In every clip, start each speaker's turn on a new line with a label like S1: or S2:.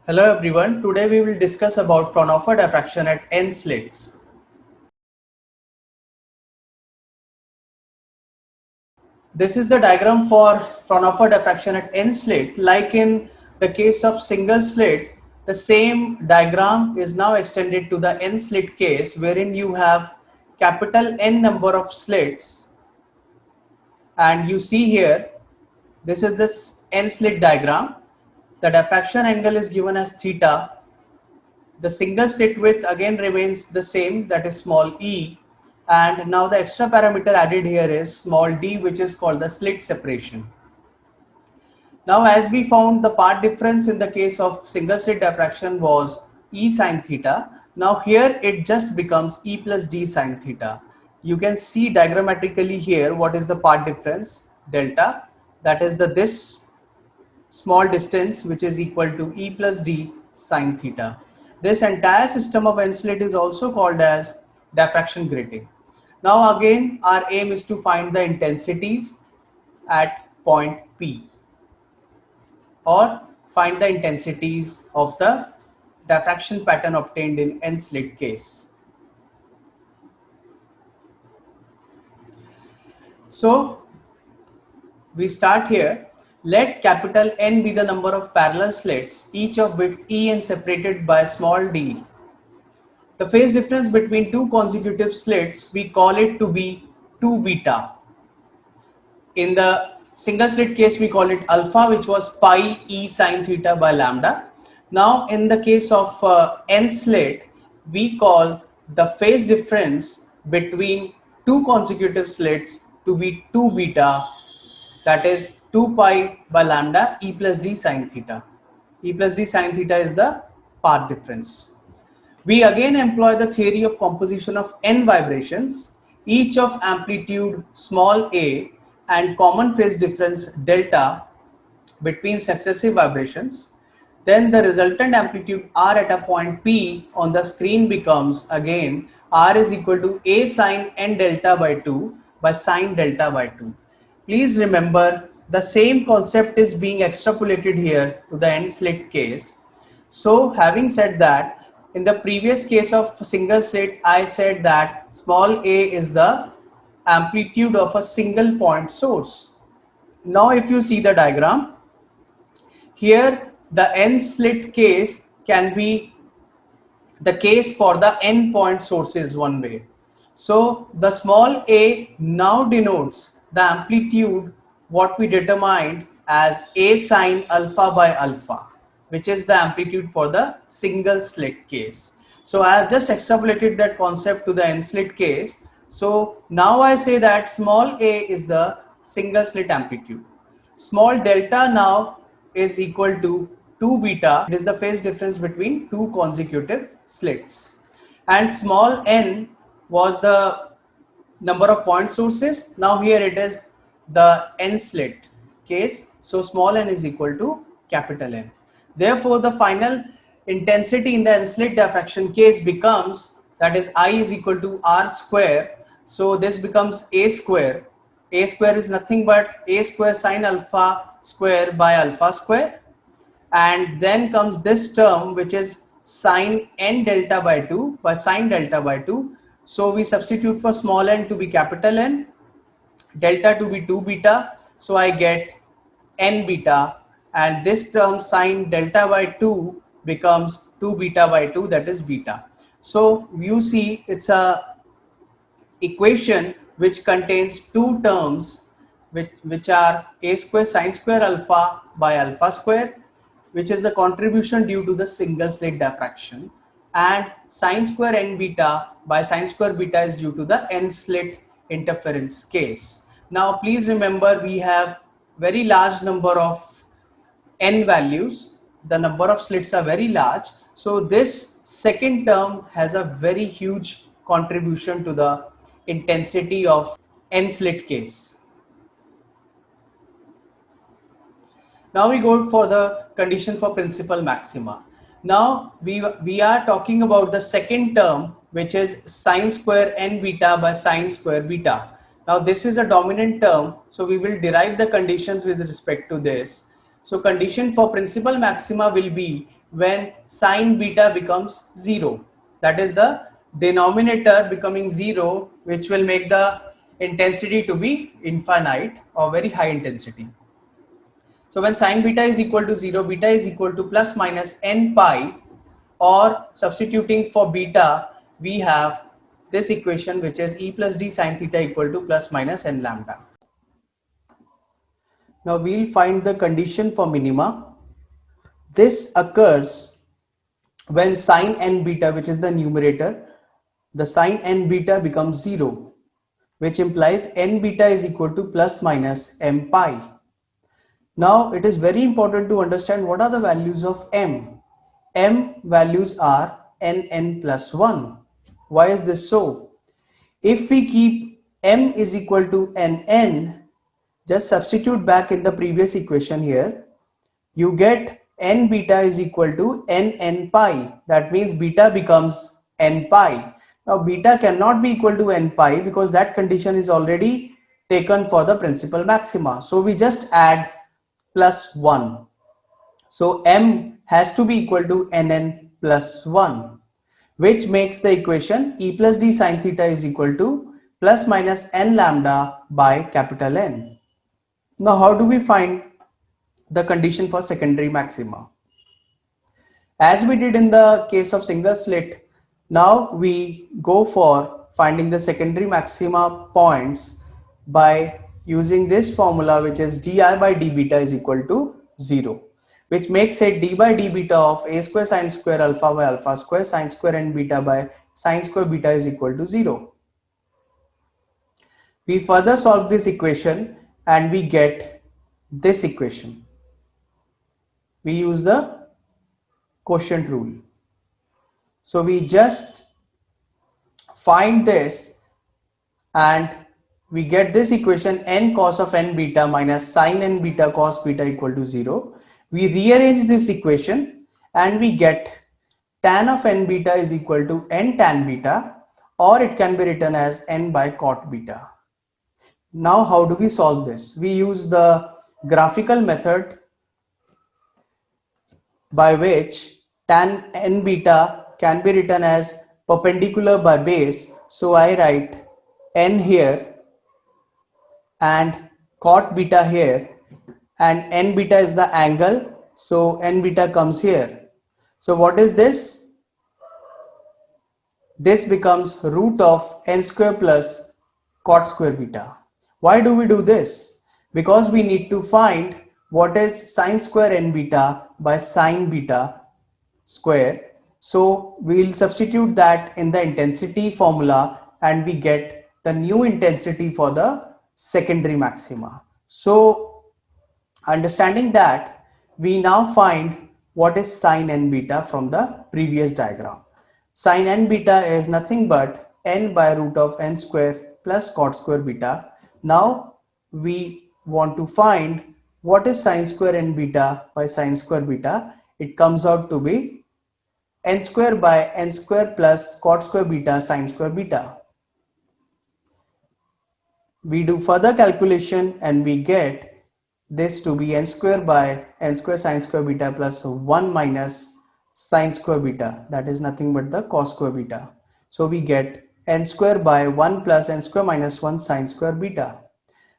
S1: Hello everyone, today we will discuss about Fraunhofer diffraction at N slits. This is the diagram for Fraunhofer diffraction at N slit. Like in the case of single slit, the same diagram is now extended to the N slit case, wherein you have capital N number of slits, and you see here this is this N slit diagram. The diffraction angle is given as theta. The single slit width again remains the same, that is small e, and now the extra parameter added here is small d, which is called the slit separation. Now as we found, the part difference in the case of single slit diffraction was e sine theta. Now here it just becomes e plus d sine theta. You can see diagrammatically here what is the part difference, delta, that is this small distance, which is equal to e plus d sine theta. This entire system of N slit is also called as diffraction gradient. Now again our aim is to find the intensities at point P, or find the intensities of the diffraction pattern obtained in N slit case. So we start here. Let capital N be the number of parallel slits, each of width E and separated by small d. The phase difference between two consecutive slits, we call it to be 2 beta. In the single slit case, we call it alpha, which was pi E sine theta by lambda. Now in the case of N slit, we call the phase difference between two consecutive slits to be 2 beta, that is 2 pi by lambda e plus d sine theta. E plus d sine theta is the path difference. We again employ the theory of composition of n vibrations, each of amplitude small a and common phase difference delta between successive vibrations. Then the resultant amplitude r at a point P on the screen becomes again r is equal to a sine n delta by 2 by sine delta by 2. Please remember, the same concept is being extrapolated here to the N slit case. So having said that, in the previous case of single slit, I said that small a is the amplitude of a single point source. Now if you see the diagram, here the N slit case can be the case for the n point sources one way. So the small a now denotes the amplitude what we determined as a sine alpha by alpha, which is the amplitude for the single slit case. So I have just extrapolated that concept to the N slit case. So now I say that small a is the single slit amplitude. Small delta now is equal to 2 beta. It is the phase difference between two consecutive slits. And small n was the number of point sources. Now here it is the N slit case. So small n is equal to capital N. Therefore, the final intensity in the N slit diffraction case becomes, that is I is equal to R square. So this becomes A square. A square is nothing but A square sine alpha square by alpha square. And then comes this term, which is sine n delta by 2 by sine delta by 2. So we substitute for small n to be capital N, delta to be 2 beta. So I get n beta, and this term sine delta by 2 becomes 2 beta by 2, that is beta. So you see it's a equation which contains two terms which are a square sine square alpha by alpha square, which is the contribution due to the single slit diffraction, and sine square n beta by sine square beta is due to the N slit interference case. Now please remember, we have very large number of n values. The number of slits are very large. So this second term has a very huge contribution to the intensity of N slit case. Now we go for the condition for principal maxima. Now we are talking about the second term, which is sine square n beta by sine square beta. Now this is a dominant term, so we will derive the conditions with respect to this. So condition for principal maxima will be when sine beta becomes 0. That is the denominator becoming 0, which will make the intensity to be infinite or very high intensity. So when sine beta is equal to 0, beta is equal to plus minus n pi, or substituting for beta, we have this equation, which is e plus d sine theta equal to plus minus n lambda. Now we'll find the condition for minima. This occurs when sine n beta, which is the numerator, the sine n beta becomes 0, which implies n beta is equal to plus minus m pi. Now it is very important to understand what are the values of m. M values are n plus 1. Why is this so? If we keep m is equal to nn, just substitute back in the previous equation here, you get n beta is equal to nn pi. That means beta becomes n pi. Now beta cannot be equal to n pi because that condition is already taken for the principal maxima. So we just add plus 1. So m has to be equal to nn plus 1, which makes the equation e plus d sine theta is equal to plus minus n lambda by capital N. Now how do we find the condition for secondary maxima? As we did in the case of single slit, now we go for finding the secondary maxima points by using this formula, which is di by d beta is equal to 0, which makes it d by d beta of a square sine square alpha by alpha square sine square n beta by sine square beta is equal to 0. We further solve this equation and we get this equation. We use the quotient rule. So we just find this and we get this equation n cos of n beta minus sin n beta cos beta equal to 0. We rearrange this equation and we get tan of n beta is equal to n tan beta, or it can be written as n by cot beta. Now how do we solve this? We use the graphical method, by which tan n beta can be written as perpendicular by base. So I write n here and cot beta here, and n beta is the angle, so n beta comes here. So what is this? This becomes root of n square plus cot square beta. Why do we do this? Because we need to find what is sine square n beta by sine beta square. So we will substitute that in the intensity formula and we get the new intensity for the secondary maxima. So understanding that, we now find what is sine n beta from the previous diagram. Sine n beta is nothing but n by root of n square plus cot square beta. Now we want to find what is sine square n beta by sine square beta. It comes out to be n square by n square plus cot square beta sine square beta. We do further calculation and we get this to be n square by n square sine square beta plus 1 minus sine square beta, that is nothing but the cos square beta. So we get n square by 1 plus n square minus 1 sine square beta.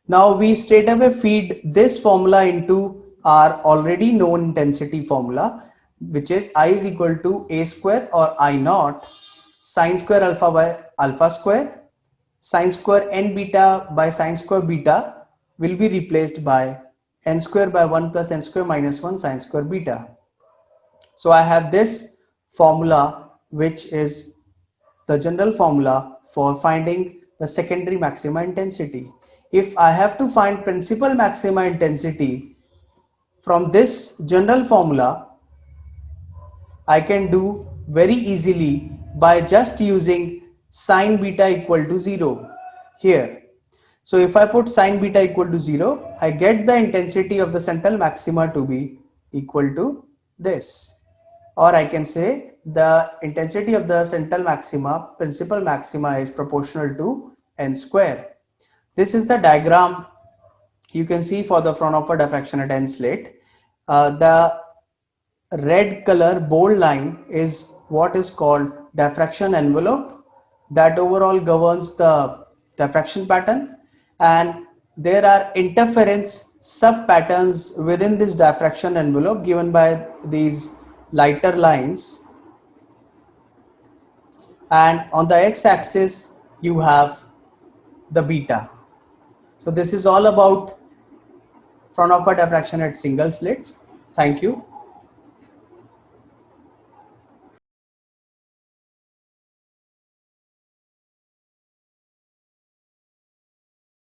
S1: Now we straight away feed this formula into our already known intensity formula, which is I is equal to a square or I naught sine square alpha by alpha square, sine square n beta by sine square beta will be replaced by n square by 1 plus n square minus 1 sine square beta. So I have this formula, which is the general formula for finding the secondary maxima intensity. If I have to find principal maxima intensity from this general formula, I can do very easily by just using sine beta equal to 0 here. So if I put sine beta equal to 0, I get the intensity of the central maxima to be equal to this. Or I can say the intensity of the central maxima, principal maxima, is proportional to n square. This is the diagram you can see for the Fraunhofer diffraction at N slit. The red color bold line is what is called diffraction envelope, that overall governs the diffraction pattern, and there are interference sub patterns within this diffraction envelope given by these lighter lines, and on the x-axis you have the beta. So this is all about Fraunhofer diffraction at single slits. Thank you.